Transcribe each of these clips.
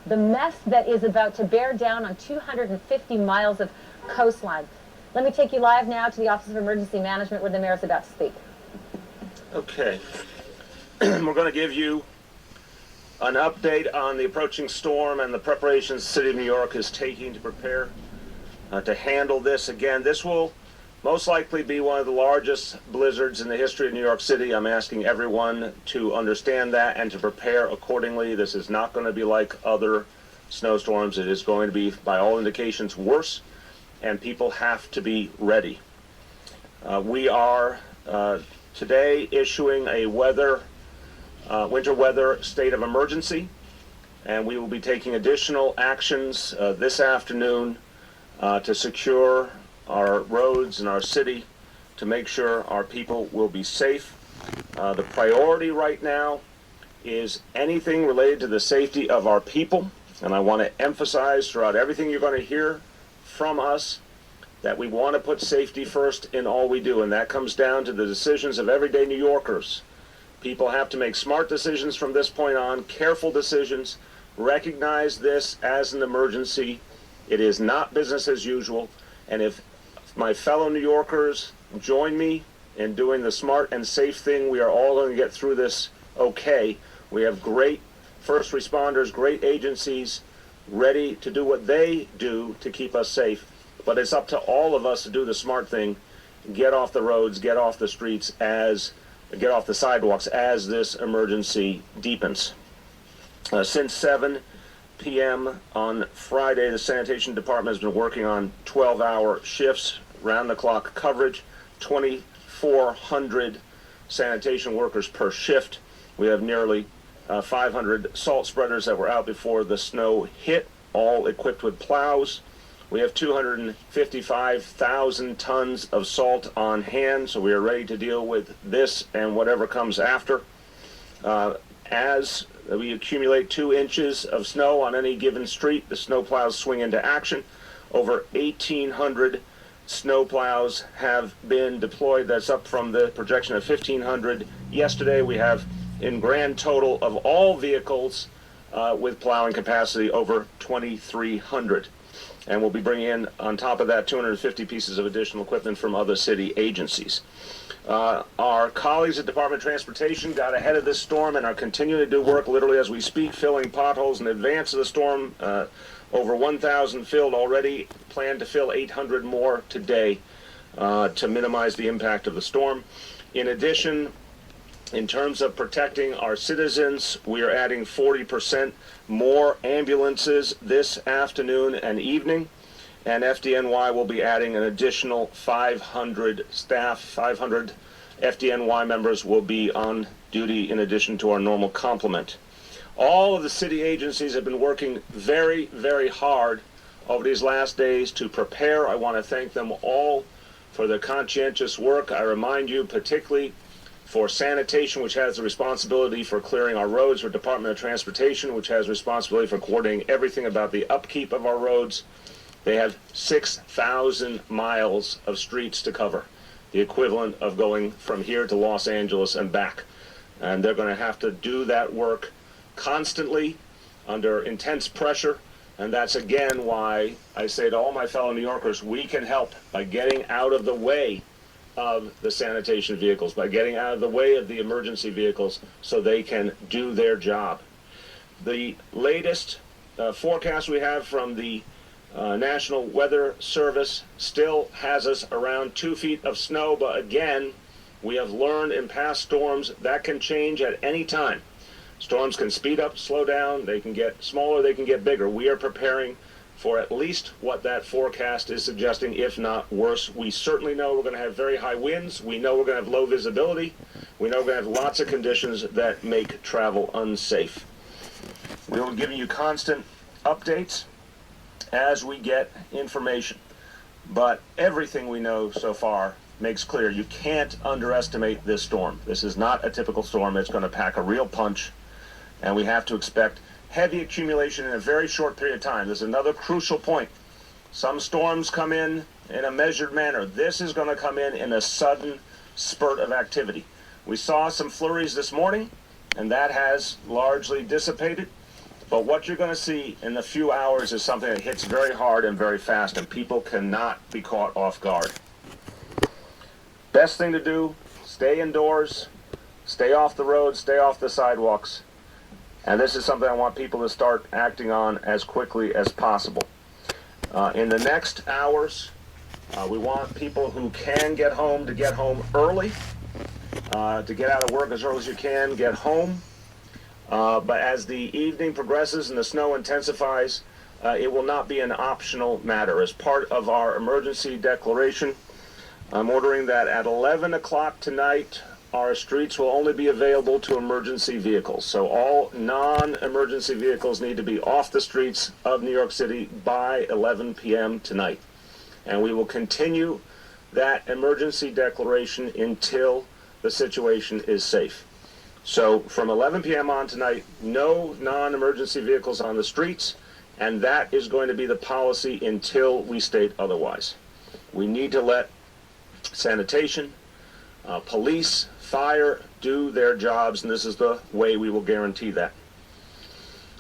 the mess that is about to bear down on 250 miles of coastline. Let me take you live now to the Office of Emergency Management where the mayor is about to speak. Okay. We're going to give you an update on the approaching storm and the preparations the City of New York is taking to prepare to handle this. Again, this will most likely be one of the largest blizzards in the history of New York City. I'm asking everyone to understand that and to prepare accordingly. This is not going to be like other snowstorms. It is going to be, by all indications, worse, and people have to be ready. We are today issuing a winter weather state of emergency, and we will be taking additional actions this afternoon to secure our roads and our city, to make sure our people will be safe. The priority right now is anything related to the safety of our people, and I want to emphasize throughout everything you're going to hear from us that we want to put safety first in all we do, and that comes down to the decisions of everyday New Yorkers. People have to make smart decisions from this point on, careful decisions, recognize this as an emergency. It is not business as usual, and if my fellow New Yorkers join me in doing the smart and safe thing, we are all going to get through this okay. We have great first responders, great agencies ready to do what they do to keep us safe, but it's up to all of us to do the smart thing, get off the roads, get off the streets, get off the sidewalks as this emergency deepens. Since 7 p.m. on Friday, the sanitation department has been working on 12-hour shifts, round-the-clock coverage, 2,400 sanitation workers per shift. We have nearly 500 salt spreaders that were out before the snow hit, all equipped with plows. We have 255,000 tons of salt on hand, so we are ready to deal with this and whatever comes after. As we accumulate 2 inches of snow on any given street, the snow plows swing into action. Over 1,800 snow plows have been deployed. That's up from the projection of 1,500 yesterday. We have, in grand total of all vehicles with plowing capacity, over 2,300. And we'll be bringing in, on top of that, 250 pieces of additional equipment from other city agencies. Our colleagues at Department of Transportation got ahead of this storm and are continuing to do work literally as we speak, filling potholes in advance of the storm. Over 1,000 filled already, plan to fill 800 more today to minimize the impact of the storm. In addition, in terms of protecting our citizens, we are adding 40% more ambulances this afternoon and evening, and FDNY will be adding an additional 500 staff. 500 FDNY members will be on duty in addition to our normal complement. All of the city agencies have been working very, very hard over these last days to prepare. I want to thank them all for their conscientious work. I remind you, particularly for sanitation, which has the responsibility for clearing our roads, for Department of Transportation, which has responsibility for coordinating everything about the upkeep of our roads. They have 6,000 miles of streets to cover, the equivalent of going from here to Los Angeles and back. And they're going to have to do that work constantly under intense pressure. And that's again why I say to all my fellow New Yorkers, we can help by getting out of the way of the sanitation vehicles, by getting out of the way of the emergency vehicles so they can do their job. The latest forecast we have from the National Weather Service still has us around 2 feet of snow, but again, we have learned in past storms that can change at any time. Storms can speed up, slow down, they can get smaller, they can get bigger. We are preparing for at least what that forecast is suggesting, if not worse. We certainly know we're going to have very high winds. We know we're going to have low visibility. We know we're going to have lots of conditions that make travel unsafe. We will be giving you constant updates as we get information. But everything we know so far makes clear you can't underestimate this storm. This is not a typical storm. It's going to pack a real punch, and we have to expect heavy accumulation in a very short period of time. This is another crucial point. Some storms come in a measured manner. This is going to come in a sudden spurt of activity. We saw some flurries this morning, and that has largely dissipated. But what you're going to see in a few hours is something that hits very hard and very fast, and people cannot be caught off guard. Best thing to do, stay indoors, stay off the roads, stay off the sidewalks. And this is something I want people to start acting on as quickly as possible. In the next hours, we want people who can get home to get home early, to get out of work as early as you can, get home. But as the evening progresses and the snow intensifies, it will not be an optional matter. As part of our emergency declaration, I'm ordering that at 11 o'clock tonight, our streets will only be available to emergency vehicles. So all non-emergency vehicles need to be off the streets of New York City by 11 p.m. tonight. And we will continue that emergency declaration until the situation is safe. So from 11 p.m. on tonight, no non-emergency vehicles on the streets, and that is going to be the policy until we state otherwise. We need to let sanitation, police, fire do their jobs, and this is the way we will guarantee that.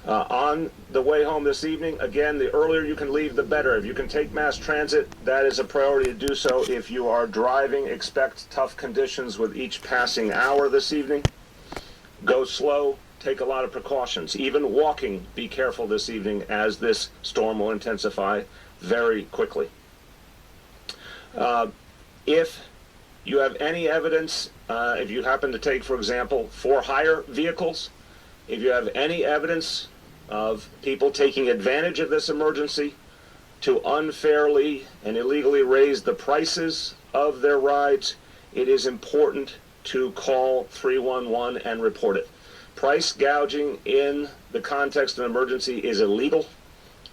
On the way home this evening, again, the earlier you can leave, the better. If you can take mass transit, that is a priority to do so. If you are driving, expect tough conditions with each passing hour this evening. Go slow, take a lot of precautions. Even walking, be careful this evening as this storm will intensify very quickly. If you have any evidence, if you happen to take, for example, for-hire vehicles, if you have any evidence of people taking advantage of this emergency to unfairly and illegally raise the prices of their rides, it is important to call 311 and report it. Price gouging in the context of an emergency is illegal.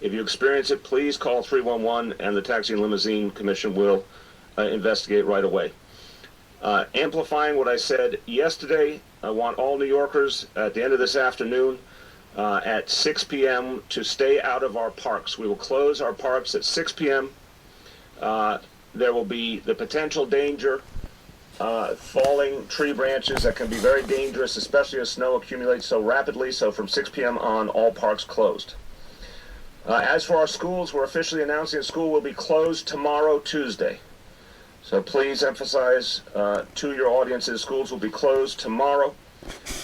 If you experience it, please call 311 and the Taxi and Limousine Commission will investigate right away. Amplifying what I said yesterday, I want all New Yorkers at the end of this afternoon at 6 p.m. to stay out of our parks. We will close our parks at 6 p.m. There will be the potential danger, falling tree branches that can be very dangerous, especially as snow accumulates so rapidly. So from 6 p.m. on, all parks closed. As for our schools, we're officially announcing that school will be closed tomorrow, Tuesday. So please emphasize to your audiences, schools will be closed tomorrow.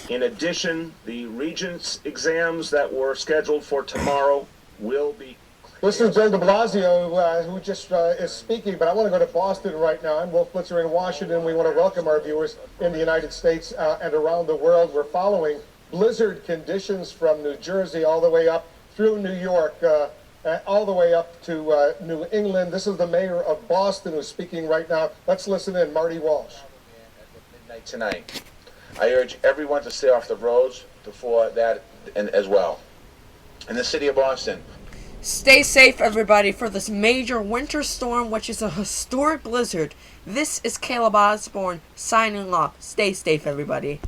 In addition, the Regents exams that were scheduled for tomorrow will be. This is Bill de Blasio, who just is speaking, but I want to go to Boston right now. I'm Wolf Blitzer in Washington. We want to welcome our viewers in the United States and around the world. We're following blizzard conditions from New Jersey all the way up through New York, all the way up to New England. This is the mayor of Boston who's speaking right now. Let's listen in, Marty Walsh. At midnight tonight, I urge everyone to stay off the roads before that and as well. In the city of Boston, stay safe, everybody, for this major winter storm, which is a historic blizzard. This is Caleb Osborne signing off. Stay safe, everybody.